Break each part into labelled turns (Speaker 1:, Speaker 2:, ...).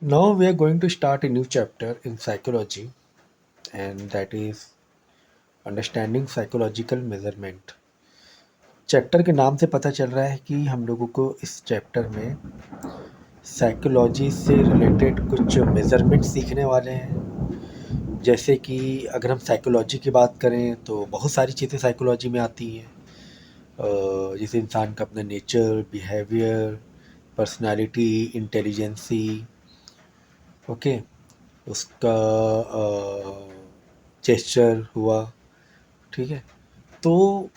Speaker 1: Now we are going to start a new chapter in psychology, and that is understanding psychological measurement. Chapter के नाम से पता चल रहा है कि हम लोगों को इस चैप्टर में साइकोलॉजी से रिलेटेड कुछ मेजरमेंट सीखने वाले हैं। जैसे कि अगर हम साइकोलॉजी की बात करें तो बहुत सारी चीज़ें साइकोलॉजी में आती हैं। जैसे इंसान का अपना nature, behaviour, personality, intelligence, okay, उसका जेस्चर हुआ, ठीक है। तो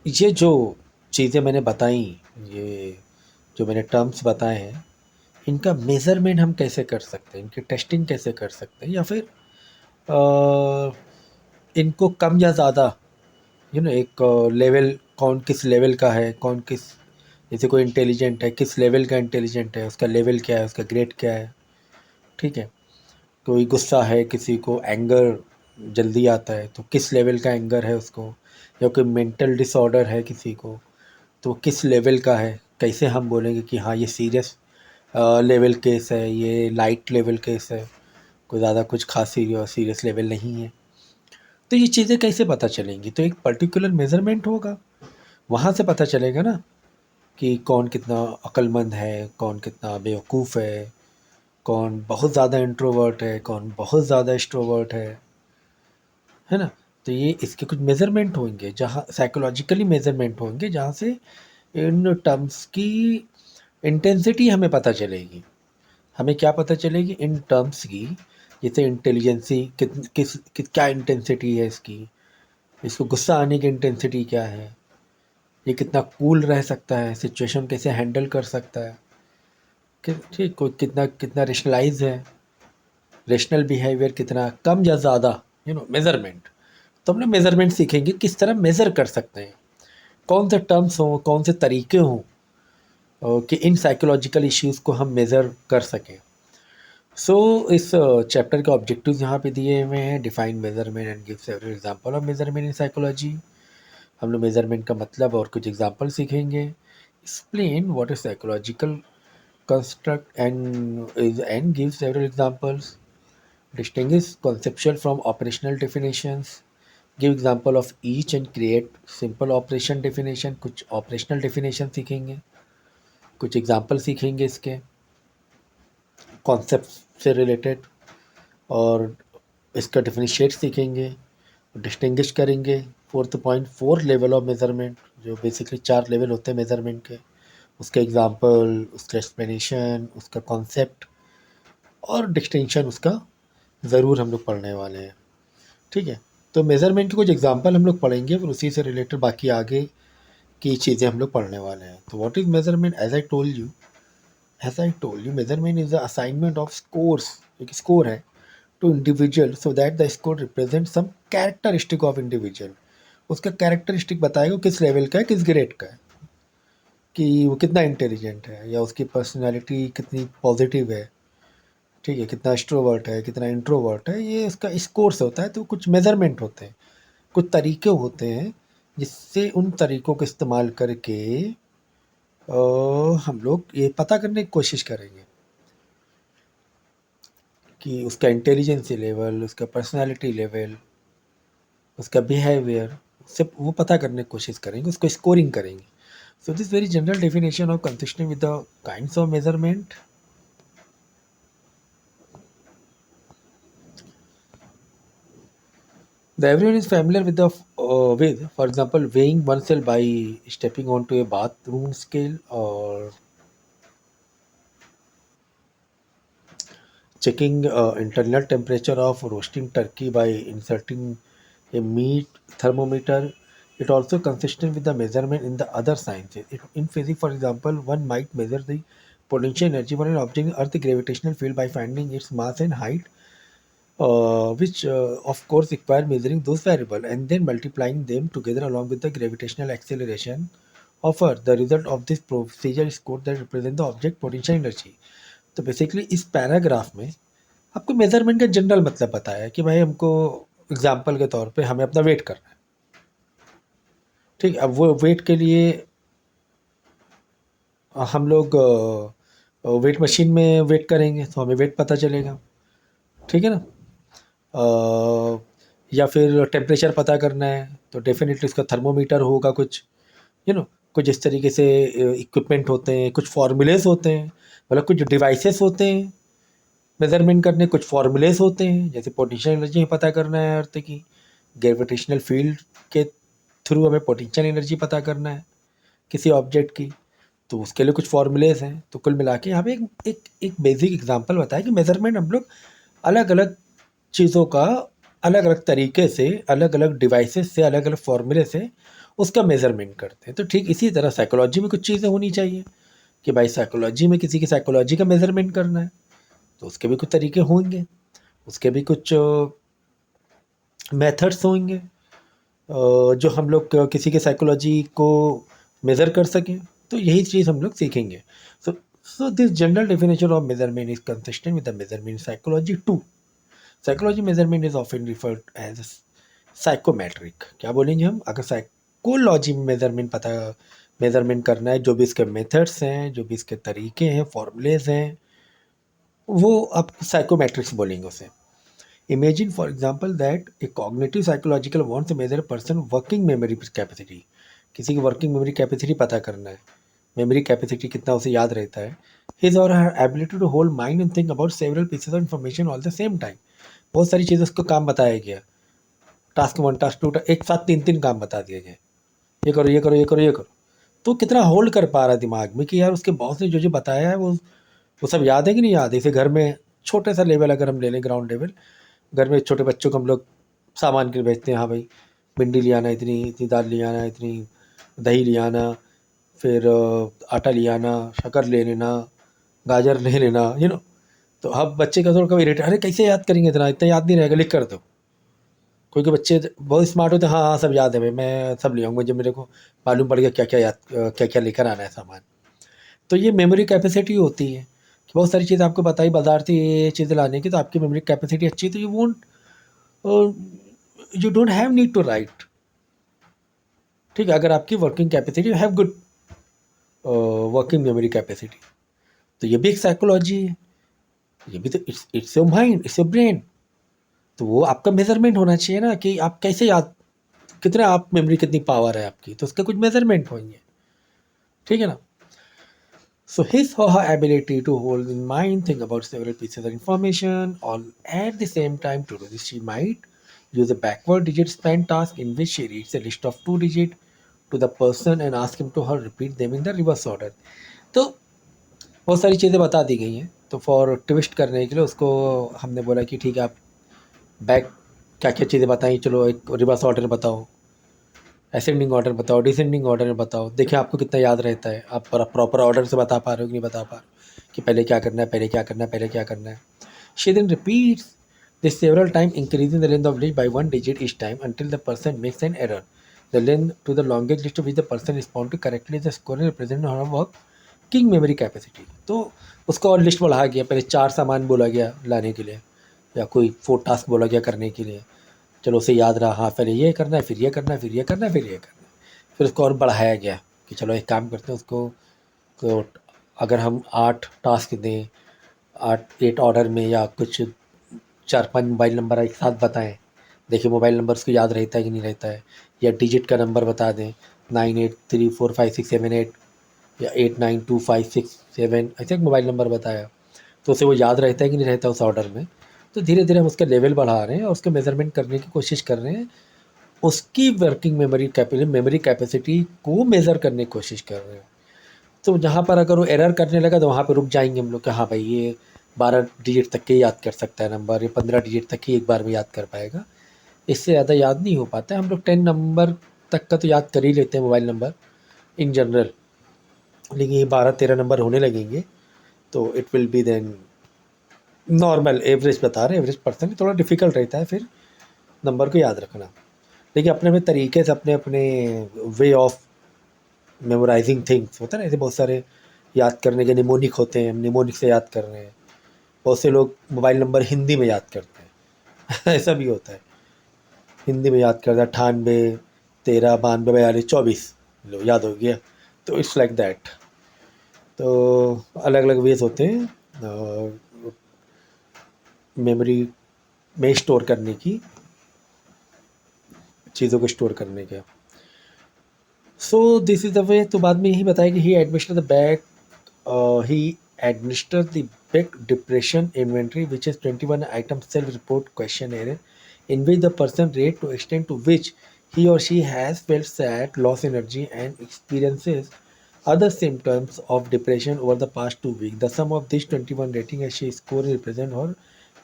Speaker 1: ये जो चीज़ें मैंने बताई, ये जो मैंने टर्म्स बताए हैं, इनका मेज़रमेंट हम कैसे कर सकते हैं, इनकी टेस्टिंग कैसे कर सकते हैं, या फिर अ, इनको कम या ज़्यादा एक लेवल, कौन किस लेवल का है, कौन किस, जैसे कोई इंटेलिजेंट है, किस लेवल का इंटेलिजेंट है, उसका लेवल क्या है, उसका ग्रेड क्या है, ठीक है। कोई गुस्सा है, किसी को एंगर जल्दी आता है तो किस लेवल का एंगर है उसको, या कोई मेंटल डिसऑर्डर है किसी को तो किस लेवल का है। कैसे हम बोलेंगे कि हाँ ये सीरियस लेवल केस है, ये लाइट लेवल केस है, कोई ज़्यादा कुछ खास सीरियस लेवल नहीं है। तो ये चीज़ें कैसे पता चलेंगी, तो एक पर्टिकुलर मेज़रमेंट होगा, वहाँ से पता चलेगा ना कि कौन कितना अक्लमंद है, कौन कितना बेवकूफ़ है, कौन बहुत ज़्यादा इंट्रोवर्ट है, कौन बहुत ज़्यादा एक्सट्रोवर्ट है ना। तो ये इसके कुछ मेज़रमेंट होंगे, जहाँ साइकोलॉजिकली मेज़रमेंट होंगे, जहाँ से इन टर्म्स की इंटेंसिटी हमें पता चलेगी। हमें क्या पता चलेगी इन टर्म्स की, जैसे इंटेलिजेंसी क्या इंटेंसिटी है इसकी, इसको गुस्सा आने की इंटेंसिटी क्या है, ये कितना कूल रह सकता है, सिचुएशन कैसे हैंडल कर सकता है, ठीक, कोई कितना कितना रेशनलाइज है, रेशनल बिहेवियर कितना कम या ज़्यादा, मेज़रमेंट। तो हम लोग मेज़रमेंट सीखेंगे किस तरह मेज़र कर सकते हैं, कौन से टर्म्स हों, कौन से तरीके हों कि इन साइकोलॉजिकल इश्यूज़ को हम मेज़र कर सकें। सो इस चैप्टर के ऑब्जेक्टिव्स यहाँ पे दिए हुए हैं। Define measurement and give several example of measurement in psychology. हम लोग मेजरमेंट का मतलब और कुछ एग्जांपल सीखेंगे। Explain what is psychological construct and give several examples. Distinguish conceptual from operational definitions. Give example of each and create simple operation definition. कुछ operational definition सीखेंगे, कुछ एग्जांपल सीखेंगे इसके कॉन्सेप्ट से रिलेटेड, और इसका डिफरेंशिएट सीखेंगे, डिस्टिंग्विश करेंगे। Fourth point, four level of measurement, जो बेसिकली चार लेवल होते हैं मेजरमेंट के, उसका एग्जांपल, उसका एक्सप्लेनेशन, उसका कॉन्सेप्ट और डिस्टिंक्शन उसका ज़रूर हम लोग पढ़ने वाले हैं, ठीक है। तो मेजरमेंट के कुछ एग्जांपल हम लोग पढ़ेंगे, फिर उसी से रिलेटेड बाकी आगे की चीज़ें हम लोग पढ़ने वाले हैं। तो what is measurement? As I told you measurement is the assignment of scores. एक स्कोर है to individual so that the score represent some characteristic of individual. उसका कैरेक्टरिस्टिक बताएगा वो किस लेवल का है, किस ग्रेड का है, कि वो कितना इंटेलिजेंट है, या उसकी पर्सनालिटी कितनी पॉजिटिव है, ठीक है, कितना एक्सट्रोवर्ट है, कितना इंट्रोवर्ट है। ये इसका स्कोर्स होता है। तो कुछ मेजरमेंट होते हैं, कुछ तरीके होते हैं, जिससे उन तरीकों का इस्तेमाल करके हम लोग ये पता करने की कोशिश करेंगे कि उसका इंटेलिजेंसी लेवल, उसका पर्सनालिटी लेवल, उसका बिहेवियर, उससे वो पता करने की कोशिश करेंगे, उसको स्कोरिंग करेंगे। So this very general definition of consistent with the kinds of measurement. The everyone is familiar with for example, weighing oneself by stepping onto a bathroom scale, or checking internal temperature of roasting turkey by inserting a meat thermometer. It also consistent with the measurement in the other sciences. In physics, for example, one might measure the potential energy for an object in Earth gravitational field by finding its mass and height, which of course require measuring those variables and then multiplying them together along with the gravitational acceleration of Earth. The result of this procedure is code that represent the object potential energy. तो basically इस paragraph में आपको measurement का general मतलब बताया है कि भाई हमको एग्जाम्पल के तौर पे हमें अपना वेट करना है, ठीक है। अब वो वेट के लिए हम लोग वेट मशीन में वेट करेंगे तो हमें वेट पता चलेगा, ठीक है ना। या फिर टेम्परेचर पता करना है तो डेफिनेटली उसका थर्मोमीटर होगा कुछ, कुछ इस तरीके से इक्विपमेंट होते हैं, कुछ फॉर्मूलेस होते हैं, मतलब कुछ डिवाइसेस होते हैं मेज़रमेंट करने, कुछ फॉर्मूलेस होते हैं, जैसे पोटेंशियल एनर्जी पता करना है अर्थ की, ग्रेविटेशनल फील्ड के थ्रू हमें पोटेंशियल एनर्जी पता करना है किसी ऑब्जेक्ट की, तो उसके लिए कुछ फॉर्मूलेस हैं। तो कुल मिला के यहाँ पे एक बेसिक एग्जांपल बताया कि मेज़रमेंट हम लोग अलग अलग चीज़ों का अलग अलग तरीके से, अलग अलग डिवाइसेस से, अलग अलग फॉर्मूले से उसका मेज़रमेंट करते हैं। तो ठीक इसी तरह साइकोलॉजी में कुछ चीज़ें होनी चाहिए कि भाई साइकोलॉजी में किसी की साइकोलॉजी का मेज़रमेंट करना है तो उसके भी कुछ तरीके होंगे, उसके भी कुछ मेथड्स होंगे जो हम लोग किसी के साइकोलॉजी को मेज़र कर सकें। तो यही चीज़ हम लोग सीखेंगे। So so this general definition of measurement is consistent with the measurement psychology too. Psychology measurement is often referred as psychometric. क्या बोलेंगे हम, अगर साइकोलॉजी में मेजरमेंट करना है, जो भी इसके मेथड्स हैं, जो भी इसके तरीके हैं, फॉर्मूलेज हैं, वो आप साइकोमेट्रिक्स बोलेंगे उसे। Imagine, for example, that a cognitive psychological wants to measure a person working memory capacity. किसी की वर्किंग मेमोरी कैपेसिटी पता करना है, मेमोरी कैपेसिटी कितना उसे याद रहता है, हिज और her ability to hold mind and think about several pieces of information all the same time. बहुत सारी चीज़ें उसको काम बताया गया, टास्क वन टास्क टू, एक साथ तीन तीन काम बता दिए गए, ये करो ये करो ये करो ये करो। तो कितना होल्ड कर पा रहा है दिमाग में कि यार उसके बॉस ने जो जो बताया है वो सब याद है कि नहीं याद है। इसे घर में छोटे सा लेवल अगर हम ले लें, ग्राउंड लेवल, घर में छोटे बच्चों को हम लोग सामान के लिए भेजते हैं, हाँ भाई भिंडी ले आना इतनी, इतनी दाल ले आना इतनी, दही ले आना, फिर आटा ले आना, शक्कर ले लेना, गाजर ले लेना, तो अब बच्चे का थोड़ा कभी इरिटेट, अरे कैसे याद करेंगे, इतना इतना याद नहीं रहेगा, लिख कर दो। कोई के बच्चे बहुत स्मार्ट होते हैं, हाँ हाँ सब याद है भाई, मैं सब ले आऊँगा जब मेरे को मालूम पड़ गया क्या क्या याद, क्या क्या लेकर आना है सामान। तो ये मेमोरी कैपेसिटी होती है कि बहुत सारी चीज़ आपको बताई बाजार से ये चीज़ें लाने की, तो आपकी मेमोरी कैपेसिटी अच्छी है तो you won't, you don't have need to write. ठीक है, अगर आपकी working capacity, have good working memory capacity, तो ये भी एक साइकोलॉजी है, ये भी तो it's your mind, it's your brain. तो वो आपका मेजरमेंट होना चाहिए ना कि आप कैसे याद, कितना आप मेमोरी, कितनी पावर है आपकी, तो उसका कुछ मेजरमेंट होंगे, ठीक है ना। So his or her ability to hold in mind, think about several pieces of information, all at the same time. To do this, she might use a backward digit span task in which she reads a list of two digits to the person and ask him to her repeat them in the reverse order. तो बहुत सारी चीज़ें बता दी गई हैं, तो for twist करने के लिए उसको हमने बोला कि ठीक है आप बैक क्या क्या चीज़ें बताई, चलो एक रिवर्स ऑर्डर बताओ, असेंडिंग ऑर्डर बताओ, डिसेंडिंग ऑर्डर में बताओ, देखिए आपको कितना याद रहता है, आप प्रॉपर ऑर्डर से बता पा रहे हो कि नहीं बता पा रहे हो कि पहले क्या करना है, पहले क्या करना है, पहले क्या करना है। She then repeats this several time, increasing the length of list by one digit each time until the person makes an error. The length to the longest list to which the person responds to correctly is the score and represent her working memory capacity. तो उसको और list बढ़ा गया, पहले 4 सामान बोला गया लाने के लिए, या कोई 4 टास्क बोला गया करने के लिए, चलो उसे याद रहा, हाँ पहले ये करना है, फिर ये करना है, फिर ये करना है, फिर ये करना है। फिर उसको और बढ़ाया गया कि चलो एक काम करते हैं उसको, तो अगर हम 8 टास्क दें, 8 ऑर्डर में, या कुछ 4-5 मोबाइल नंबर एक साथ बताएं, देखिए मोबाइल नंबर उसको याद रहता है कि नहीं रहता है, या डिजिट का नंबर बता दें 98345678, या 892567, ऐसे एक मोबाइल नंबर बताया, तो उसे वो याद रहता है कि नहीं रहता उस ऑर्डर में। तो धीरे धीरे हम उसका लेवल बढ़ा रहे हैं और उसके मेजरमेंट करने की कोशिश कर रहे हैं, उसकी वर्किंग मेमोरी कैपेसिटी को मेज़र करने की कोशिश कर रहे हैं। तो जहाँ पर अगर वो एरर करने लगा तो वहाँ पे रुक जाएंगे हम लोग कि हाँ भाई ये 12 डिजिट तक के याद कर सकता है नंबर, ये 15 डिजिट तक ही एक बार में याद कर पाएगा, इससे ज़्यादा याद नहीं हो पाता है। हम लोग 10 नंबर तक का तो याद कर ही लेते हैं मोबाइल नंबर इन जनरल, लेकिन ये 12-13 नंबर होने लगेंगे तो it will be then normal, average बता रहे हैं, एवरेज पर्सन थोड़ा डिफ़िकल्ट रहता है फिर नंबर को याद रखना। लेकिन अपने अपने तरीके से, अपने अपने वे ऑफ मेमोराइजिंग थिंग्स होता है ना, ऐसे बहुत सारे याद करने के निमोनिक होते हैं, हम निमोनिक से याद कर रहे हैं। बहुत से लोग मोबाइल नंबर हिंदी में याद करते हैं ऐसा भी होता है, हिंदी में याद करता है, 98 13 92 42 24, लो याद हो गया। तो इट्स लाइक दैट। तो अलग अलग वेज होते हैं मेमोरी में स्टोर करने की, चीज़ों को स्टोर करने के। So this is the way. तो बाद में यही बताया कि he administer the back he administered the big depression inventory, which is 21 item self-report questionnaire in which the person rate to extent to which he or she has felt sad, lost energy and experiences other symptoms of depression over the past 2 weeks. The sum of these 21 rating as she score represent her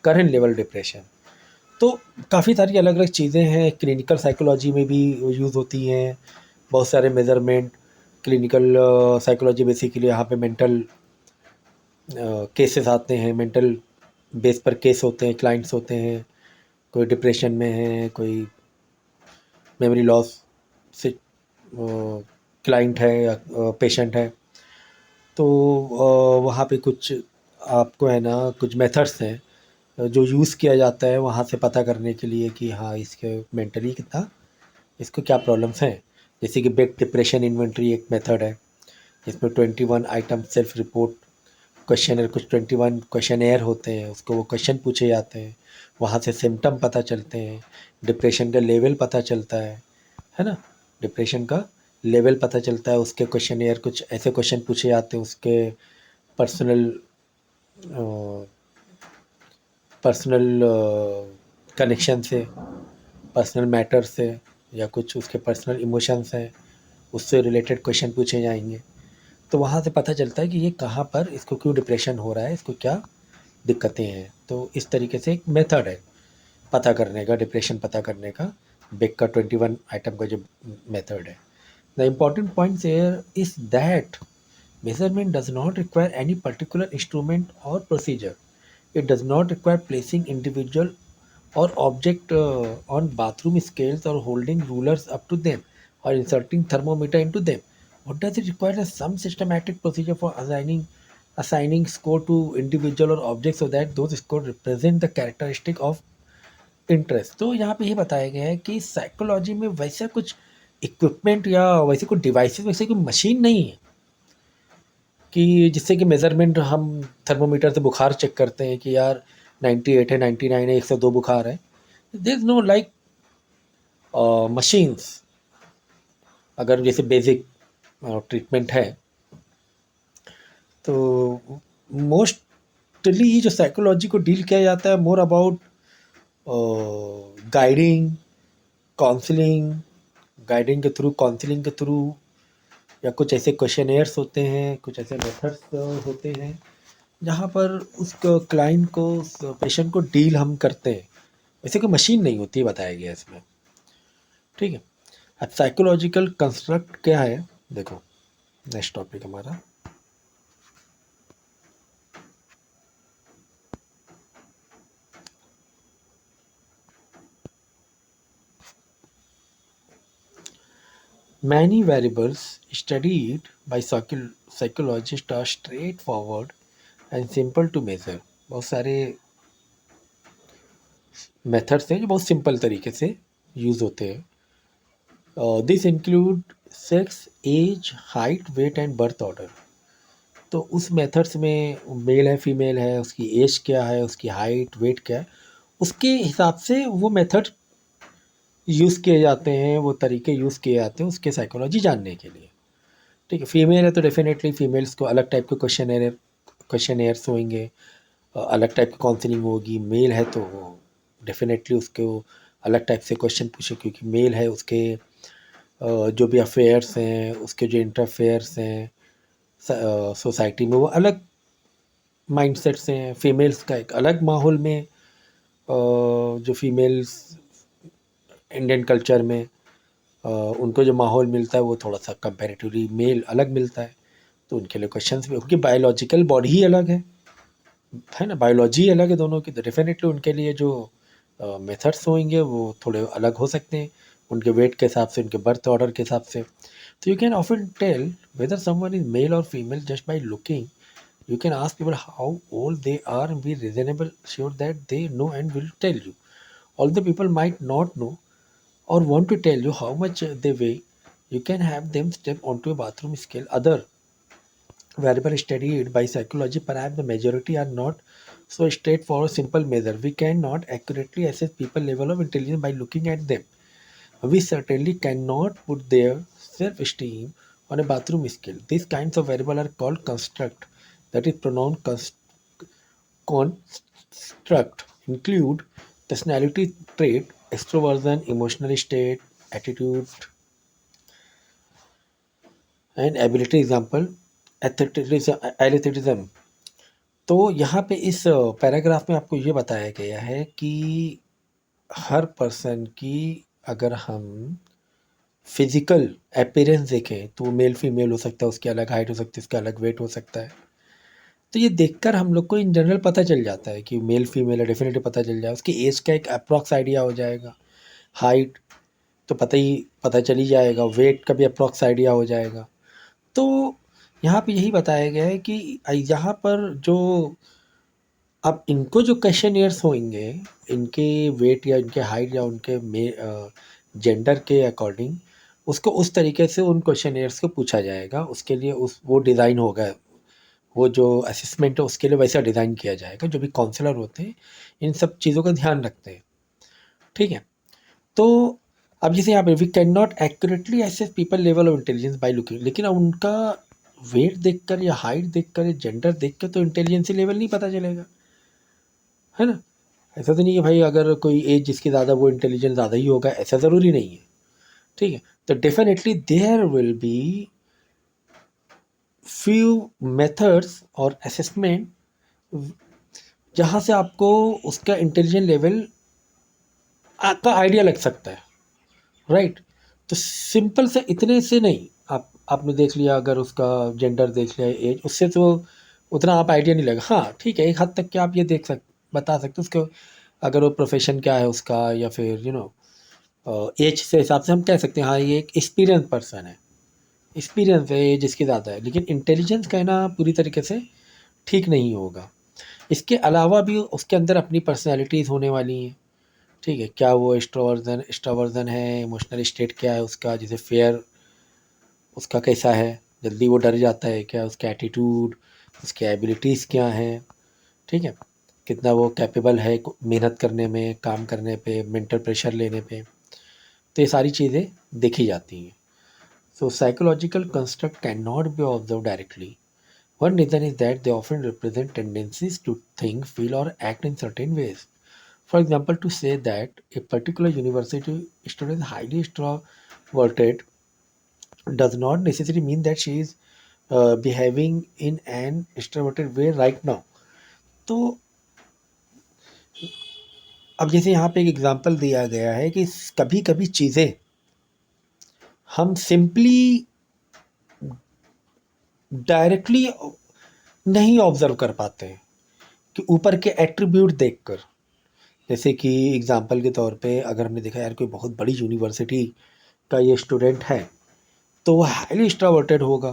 Speaker 1: current level depression. तो काफ़ी सारी अलग अलग चीज़ें हैं, clinical psychology में भी use होती हैं बहुत सारे मेजरमेंट। क्लिनिकल साइकोलॉजी बेसिकली यहाँ पे मेंटल केसेस आते हैं, मेंटल बेस पर केस होते हैं, क्लाइंट्स होते हैं, कोई डिप्रेशन में है, कोई मेमोरी लॉस से क्लाइंट है या पेशेंट है। तो वहाँ पे कुछ आपको है ना कुछ मेथड्स हैं जो यूज़ किया जाता है वहाँ से पता करने के लिए कि हाँ इसके मेंटली कितना, इसको क्या प्रॉब्लम्स हैं। जैसे कि बिग डिप्रेशन इन्वेंट्री एक मेथड है जिसमें 21 आइटम सेल्फ रिपोर्ट क्वेश्चनर, कुछ 21 क्वेश्चनएयर होते हैं, उसको वो क्वेश्चन पूछे जाते हैं, वहाँ से सिम्टम पता चलते हैं, डिप्रेशन का लेवल पता चलता है ना। डिप्रेशन का लेवल पता चलता है, उसके क्वेश्चनएयर कुछ ऐसे क्वेश्चन पूछे जाते हैं उसके पर्सनल पर्सनल कनेक्शन से, पर्सनल मैटर से, या कुछ उसके पर्सनल इमोशंस हैं उससे रिलेटेड क्वेश्चन पूछे जाएंगे। तो वहाँ से पता चलता है कि ये कहाँ पर इसको क्यों डिप्रेशन हो रहा है, इसको क्या दिक्कतें हैं। तो इस तरीके से एक मेथड है पता करने का, डिप्रेशन पता करने का, बेक का 21 आइटम का जो मेथड है। The important points here is that measurement does not require any particular instrument or procedure. It does not require placing individual or object on bathroom scales or holding rulers up to them or inserting thermometer into them. What does it require? Some systematic procedure for assigning score to individual or object so that those score represent the characteristic of interest. तो यहाँ पे ये बताया गया है कि psychology में वैसा कुछ इक्विपमेंट या वैसे कोई डिवाइसेस, वैसे कोई मशीन नहीं है कि जिससे कि मेज़रमेंट हम थर्मोमीटर से बुखार चेक करते हैं कि यार 98 है, 99 है, 102 बुखार है। There is no like machines. अगर जैसे बेसिक ट्रीटमेंट है तो मोस्टली जो साइकोलॉजी को डील किया जाता है more about guiding, counselling, guiding के थ्रू, काउंसलिंग के थ्रू, या कुछ ऐसे क्वेश्चनेयर्स होते हैं, कुछ ऐसे मेथड्स होते हैं जहाँ पर उस क्लाइंट को, उस पेशेंट को डील हम करते हैं। वैसे कोई मशीन नहीं होती है बताया गया इसमें, ठीक है। अब साइकोलॉजिकल कंस्ट्रक्ट क्या है, देखो नेक्स्ट टॉपिक हमारा many variables studied by psychologists are straightforward and simple to measure। बहुत सारे मेथड्स हैं जो बहुत सिंपल तरीके से यूज़ होते हैं। This include sex, age, height, weight and birth order. तो उस मेथड्स में मेल है, फीमेल है, उसकी एज क्या है, उसकी हाइट, वेट क्या है, उसके हिसाब से वो मेथड यूज़ किए जाते हैं, वो तरीके यूज़ किए जाते हैं उसके साइकोलॉजी जानने के लिए, ठीक है। फीमेल है तो डेफिनेटली फीमेल्स को अलग टाइप के क्वेश्चन एयर्स होंगे, अलग टाइप की काउंसलिंग होगी। मेल है तो वो डेफिनेटली उसको अलग टाइप से क्वेश्चन पूछे, क्योंकि मेल है उसके जो भी अफेयर्स हैं, उसके जो इंटरफेयर्स हैं सोसाइटी में, वो अलग माइंडसेट से हैं। फीमेल्स का एक अलग माहौल में जो फीमेल्स इंडियन कल्चर में उनको जो माहौल मिलता है वो थोड़ा सा कंपैरेटिवली मेल अलग मिलता है। तो उनके लिए क्वेश्चंस भी, उनकी बायोलॉजिकल बॉडी ही अलग है ना, बायोलॉजी अलग है दोनों की, तो डेफिनेटली उनके लिए जो मेथड्स होंगे वो थोड़े अलग हो सकते हैं उनके वेट के हिसाब से, उनके बर्थ ऑर्डर के हिसाब से। तो you can often tell whether someone is male और female just by looking. You can ask people how old they are and be reasonable sure that they know and will tell you. Although people might not know or want to tell you how much they weigh, you can have them step onto a bathroom scale. Other variable studied by psychology, perhaps the majority are not so straightforward simple measure. We cannot accurately assess people level of intelligence by looking at them. We certainly cannot put their self-esteem on a bathroom scale. These kinds of variables are called construct. That is pronoun construct include personality trait, extroversion, emotional state, attitude, and ability. Example, athleticism. तो यहाँ पे इस paragraph में आपको ये बताया गया है कि हर पर्सन की अगर हम फिजिकल अपीयरेंस देखें तो वो मेल फीमेल हो सकता है, उसकी अलग हाइट हो सकती है, उसका अलग वेट हो सकता है। तो ये देखकर हम लोग को इन जनरल पता चल जाता है कि मेल फीमेल है, डेफिनेटली पता चल जाएगा। उसकी एज का एक अप्रॉक्स आइडिया हो जाएगा, हाइट तो पता चल ही जाएगा, वेट का भी अप्रॉक्स आइडिया हो जाएगा। तो यहाँ पे यही बताया गया है कि यहाँ पर जो अब इनको जो क्वेश्चनियर्स होंगे, इनके वेट या इनके हाइट या उनके जेंडर के अकॉर्डिंग उसको उस तरीके से उन क्वेश्चनियर्स को पूछा जाएगा। उसके लिए वो डिज़ाइन होगा, वो जो असेसमेंट है उसके लिए वैसा डिज़ाइन किया जाएगा। जो भी काउंसलर होते हैं इन सब चीज़ों का ध्यान रखते हैं, ठीक है। तो अब जैसे यहाँ पे we can not accurately assess people level of intelligence by looking, लेकिन अब उनका वेट देखकर या हाइट देखकर या जेंडर देखकर तो इंटेलिजेंस लेवल नहीं पता चलेगा, है ना। ऐसा तो नहीं है भाई अगर कोई एज जिसकी ज़्यादा वो इंटेलिजेंस ज़्यादा ही होगा, ऐसा ज़रूरी नहीं है, ठीक है। तो definitely there will be few methods और असेसमेंट जहाँ से आपको उसका इंटेलिजेंस लेवल का आइडिया लग सकता है, राइट। तो सिंपल से इतने से नहीं, आपने देख लिया अगर उसका जेंडर देख लिया, एज, उससे तो उतना आप आइडिया नहीं लगा। हाँ ठीक है, एक हद तक क्या आप ये बता सकते हो उसको, अगर वो प्रोफेशन क्या है उसका, या फिर एज से हिसाब से हम कह सकते हैं हाँ ये एक एक्सपीरियंस पर्सन है, एक्सपीरियंस है, एज इसकी ज़्यादा है। लेकिन इंटेलिजेंस कहना पूरी तरीके से ठीक नहीं होगा। इसके अलावा भी उसके अंदर अपनी पर्सनैलिटीज़ होने वाली हैं, ठीक है। क्या वो एक्स्ट्रावर्जन है, इमोशनल स्टेट क्या है उसका, जैसे फेयर उसका कैसा है, जल्दी वो डर जाता है क्या, उसका एटीट्यूड, उसकी एबिलिटीज़ क्या हैं, ठीक है। कितना वो कैपेबल है मेहनत करने में, काम करने पे, मेंटल प्रेशर लेने पे। तो ये सारी चीज़ें देखी जाती हैं। So psychological construct can not be observe directly. One reason is that they often represent tendencies to think, feel और act in certain ways. For example, to say that a particular university student is highly extroverted does not necessarily mean that she is behaving in an extroverted way right now. तो अब जैसे यहाँ पे एक example दिया गया है कि कभी कभी चीज़ें हम सिंपली डायरेक्टली नहीं ऑब्जर्व कर पाते हैं कि ऊपर के एट्रीब्यूट देखकर। जैसे कि एग्जांपल के तौर पे अगर हमने देखा यार कोई बहुत बड़ी यूनिवर्सिटी का ये स्टूडेंट है तो वो हाईली एक्स्ट्रावर्टेड होगा,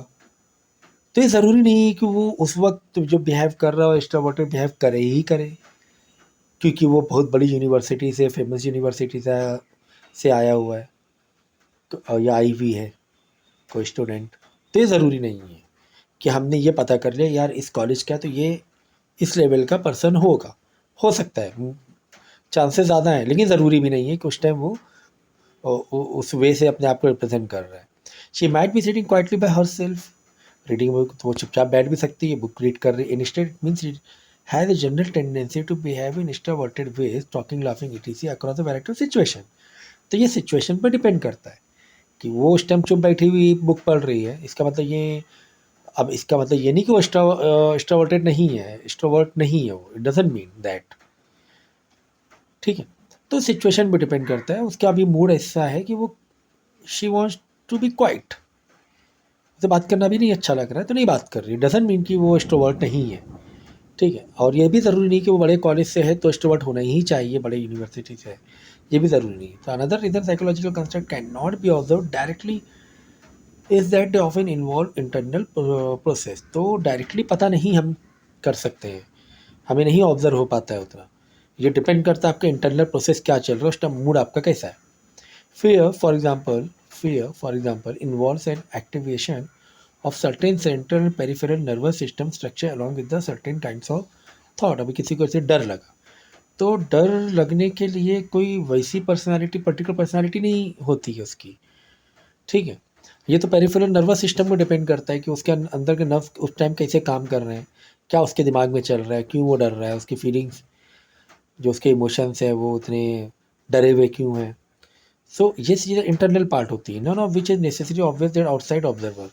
Speaker 1: तो ये ज़रूरी नहीं है कि वो उस वक्त जो बिहेव कर रहा हो एक्स्ट्रावर्टेड बिहेव करे ही करे, क्योंकि वो बहुत बड़ी यूनिवर्सिटी से, फेमस यूनिवर्सिटी से आया हुआ है या आई भी है कोई स्टूडेंट। तो ये ज़रूरी नहीं है कि हमने ये पता कर लिया यार इस कॉलेज का तो ये इस लेवल का पर्सन होगा। हो सकता है, चांसेस ज़्यादा हैं, लेकिन ज़रूरी भी नहीं है कि उस टाइम वो उस वे से अपने आप को रिप्रेजेंट कर रहा है। She might be sitting quietly bye her self reading book, तो वो चुपचाप बैठ भी सकती है, बुक रीड कर रही है। Instead means has a general tendency to behave in extroverted ways, talking, laughing etc across a variety of situation. तो ये सिचुएशन पर डिपेंड करता है कि वो उस टाइम चुप बैठी हुई बुक पढ़ रही है, इसका मतलब ये, अब इसका मतलब ये नहीं कि वो एक्स्ट्रावर्टेड नहीं है, एक्स्ट्रोवर्ट नहीं है वो, इट डजंट मीन दैट, ठीक है। तो सिचुएशन पे डिपेंड करता है, उसका अभी मूड ऐसा है कि वो she wants to be quiet, उसे बात करना भी नहीं अच्छा लग रहा है तो नहीं बात कर रही, डजंट मीन कि वो एक्स्ट्रोवर्ट नहीं है, ठीक है। और ये भी ज़रूरी नहीं कि वो बड़े कॉलेज से है तो एक्स्ट्रोवर्ट होना ही चाहिए, बड़े यूनिवर्सिटी से है, ये भी ज़रूरी नहीं। तो another reason psychological construct can not be observe directly is that they often involve internal process. तो डायरेक्टली पता नहीं हम कर सकते हैं, हमें नहीं ऑब्जर्व हो पाता है उतना, ये डिपेंड करता है आपका इंटरनल प्रोसेस क्या चल रहा है, उस टाइम मूड आपका कैसा है। Fear, for example, involves an activation of certain central peripheral nervous system structure along with the certain kinds of thought. अभी किसी को ऐसे डर लगा, तो डर लगने के लिए कोई वैसी पर्सनालिटी, पर्टिकुलर पर्सनालिटी नहीं होती है उसकी, ठीक है। ये तो पेरिफेरल नर्वस सिस्टम को डिपेंड करता है कि उसके अंदर के नर्व उस टाइम कैसे काम कर रहे हैं, क्या उसके दिमाग में चल रहा है, क्यों वो डर रहा है, उसकी फीलिंग्स, जो उसके इमोशंस है वो उतने डरे हुए क्यों हैं। सो ये चीज़ें इंटरनल पार्ट होती है, none of which is necessary obvious that outside observer.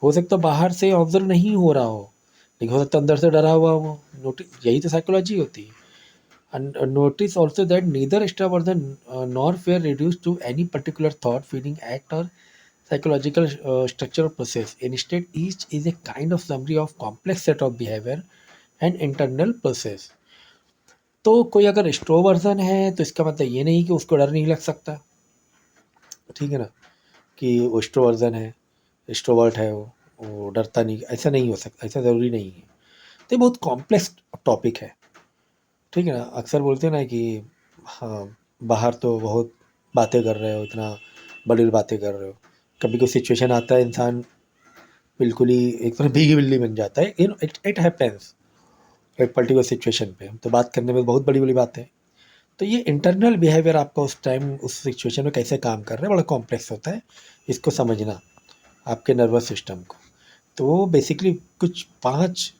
Speaker 1: हो सकता है बाहर से ऑब्जर्व नहीं हो रहा हो, लेकिन हो सकता है अंदर से डरा हुआ हो। नोटिस, यही तो साइकोलॉजी होती है। And notice also that neither extraversion nor fear reduce to any particular thought, feeling, act, or psychological structure or process. Instead, each is a kind of summary of complex set of behavior and internal process. तो कोई अगर extroversion है तो इसका मतलब ये नहीं कि उसको डर नहीं लग सकता, ठीक है ना, कि वो एक्सट्रोवर्जन है, एक्सट्रोवर्ट है, वो डरता नहीं, ऐसा नहीं हो सकता, ऐसा ज़रूरी नहीं है। तो ये बहुत कॉम्प्लेक्स टॉपिक है, ठीक है ना। अक्सर बोलते हैं ना कि हाँ, बाहर तो बहुत बातें कर रहे हो, इतना बड़ी बातें कर रहे हो, कभी कोई सिचुएशन आता है इंसान बिल्कुल ही एक तरह भीगी बिल्ली बन जाता है। इट इट हैपेंस एक पर्टिकुलर सिचुएशन पे, तो बात करने में बहुत बड़ी बड़ी बात है। तो ये इंटरनल बिहेवियर आपका उस टाइम उस सिचुएशन में कैसे काम कर रहा है बड़ा कॉम्प्लेक्स होता है, इसको समझना आपके नर्वस सिस्टम को। तो वो बेसिकली कुछ 5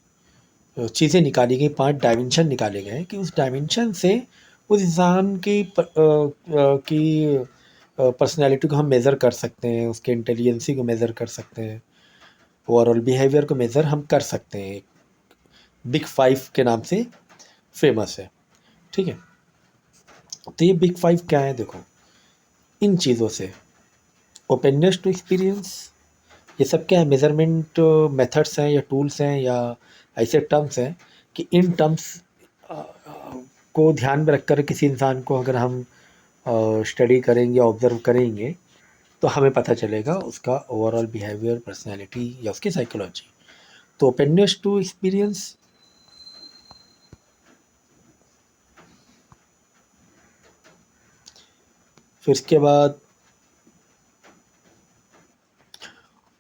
Speaker 1: चीज़ें निकाली गई, 5 डायमेंशन निकाले गए कि उस डायमेंशन से उस इंसान की पर्सनैलिटी को हम मेज़र कर सकते हैं, उसके इंटेलिजेंसी को मेज़र कर सकते हैं, ओवरऑल बिहेवियर को मेज़र हम कर सकते हैं। बिग 5 के नाम से फेमस है, ठीक है। तो ये बिग 5 क्या है देखो, इन चीज़ों से ओपननेस टू एक्सपीरियंस, ये सब क्या है, मेज़रमेंट मेथड्स हैं या टूल्स हैं या ऐसे टर्म्स हैं कि इन टर्म्स को ध्यान में रखकर किसी इंसान को अगर हम स्टडी करेंगे, ऑब्ज़र्व करेंगे, तो हमें पता चलेगा उसका ओवरऑल बिहेवियर, पर्सनैलिटी या उसकी साइकोलॉजी। तो ओपननेस टू एक्सपीरियंस, फिर इसके बाद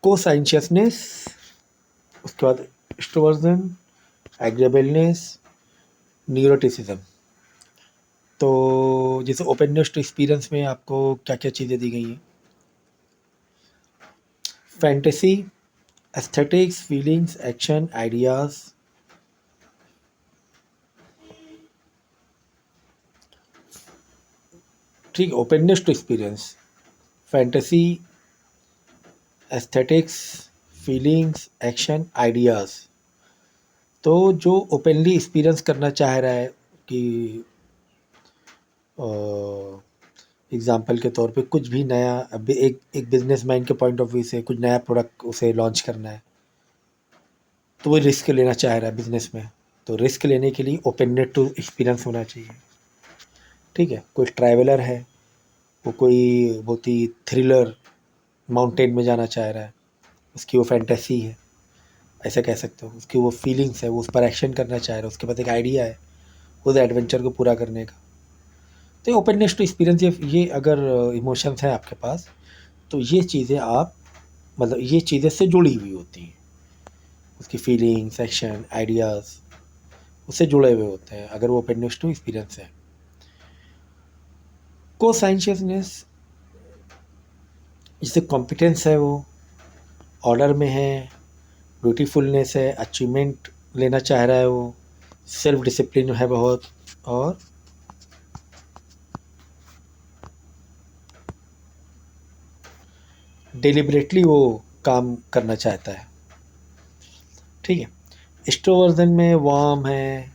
Speaker 1: कोसाइंशियसनेस, उसके बाद एक्सट्रोवर्जन, एग्रीएबलनेस, न्यूरोटिसिज्म। तो जैसे ओपननेस टू एक्सपीरियंस में आपको क्या क्या चीज़ें दी गई हैं, fantasy, aesthetics, feelings, action, ideas. ठीक, openness to experience, fantasy, aesthetics, feelings, action, ideas. तो जो ओपनली एक्सपीरियंस करना चाह रहा है कि एग्ज़ाम्पल के तौर पे कुछ भी नया, अभी एक बिजनेसमैन के पॉइंट ऑफ व्यू से कुछ नया प्रोडक्ट उसे लॉन्च करना है, तो वो रिस्क लेना चाह रहा है बिजनेस में, तो रिस्क लेने के लिए ओपननेस टू एक्सपीरियंस होना चाहिए, ठीक है। कोई ट्रैवलर है, वो कोई बहुत ही थ्रिलर माउंटेन में जाना चाह रहा है, उसकी वो फैंटेसी है, ऐसा कह सकते हो, उसकी वो फीलिंग्स है, वो उस पर एक्शन करना चाह रहा है, उसके पास एक आइडिया है उस एडवेंचर को पूरा करने का। तो ओपननेस टू एक्सपीरियंस, ये अगर इमोशंस हैं आपके पास, तो ये चीज़ें आप, मतलब ये चीज़ें से जुड़ी हुई होती हैं, उसकी फीलिंग्स, एक्शन, आइडियाज़ उससे जुड़े हुए होते हैं अगर वो ओपननेस टू एक्सपीरियंस है। कोसाइंशियसनेस, जिससे कॉम्पिटेंस है, वो ऑर्डर में है, ब्यूटीफुलनेस है, अचीवमेंट लेना चाह रहा है वो, सेल्फ डिसिप्लिन है बहुत, और डिलिबरेटली वो काम करना चाहता है, ठीक है। एक्सट्रोवर्जन में वार्म है,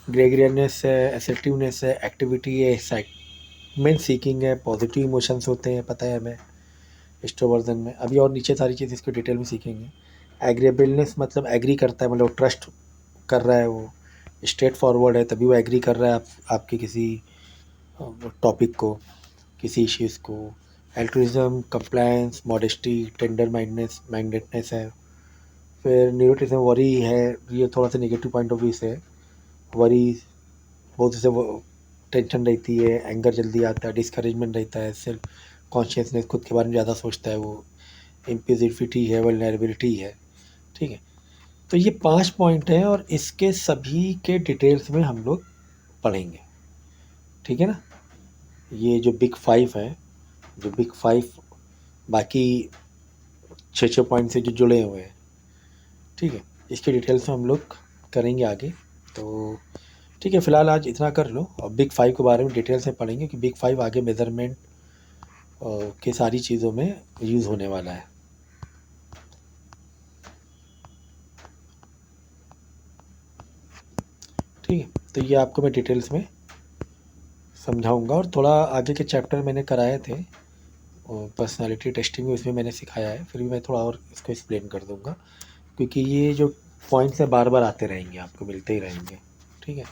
Speaker 1: ग्रेगरियसनेस है, असर्टिवनेस है, एक्टिविटी है, एक्साइटमेंट सीकिंग है, पॉजिटिव इमोशंस होते हैं, पता है हमें एक्सट्रोवर्जन में। अभी और नीचे सारी चीज़ इसको डिटेल में सीखेंगे। एग्रीएबलनेस मतलब एग्री करता है, मतलब ट्रस्ट कर रहा है, वो स्ट्रेट फॉरवर्ड है, तभी वो एग्री कर रहा है आपके किसी टॉपिक को, किसी इश्यूज़ को। Altruism, compliance, modesty, tender mindedness है। फिर न्यूरोटिज्म, वरी है, ये थोड़ा सा नेगेटिव पॉइंट ऑफ व्यू से है। वरी बहुत से वो टेंशन रहती है, एंगर जल्दी आता है, डिस्करेजमेंट रहता है, सेल्फ कॉन्शियसनेस, खुद के बारे में ज़्यादा सोचता है वो, इम्प्लिसिटी है, वल्नरेबिलिटी है, ठीक है। तो ये 5 पॉइंट हैं और इसके सभी के डिटेल्स में हम लोग पढ़ेंगे, ठीक है ना। ये जो बिग 5 हैं, जो बिग 5 बाकी 6 पॉइंट से जो जुड़े हुए हैं, ठीक है, इसके डिटेल्स में हम लोग करेंगे आगे। तो ठीक है, फ़िलहाल आज इतना कर लो और बिग 5 के बारे में डिटेल से पढ़ेंगे कि बिग 5 आगे मेज़रमेंट के सारी चीज़ों में यूज़ होने वाला है। ठीक है, तो ये आपको मैं डिटेल्स में समझाऊंगा और थोड़ा आगे के चैप्टर मैंने कराए थे और पर्सनालिटी टेस्टिंग में इसमें मैंने सिखाया है, फिर भी मैं थोड़ा और इसको एक्सप्लेन कर दूंगा, क्योंकि ये जो पॉइंट्स हैं बार बार आते रहेंगे, आपको मिलते ही रहेंगे, ठीक है।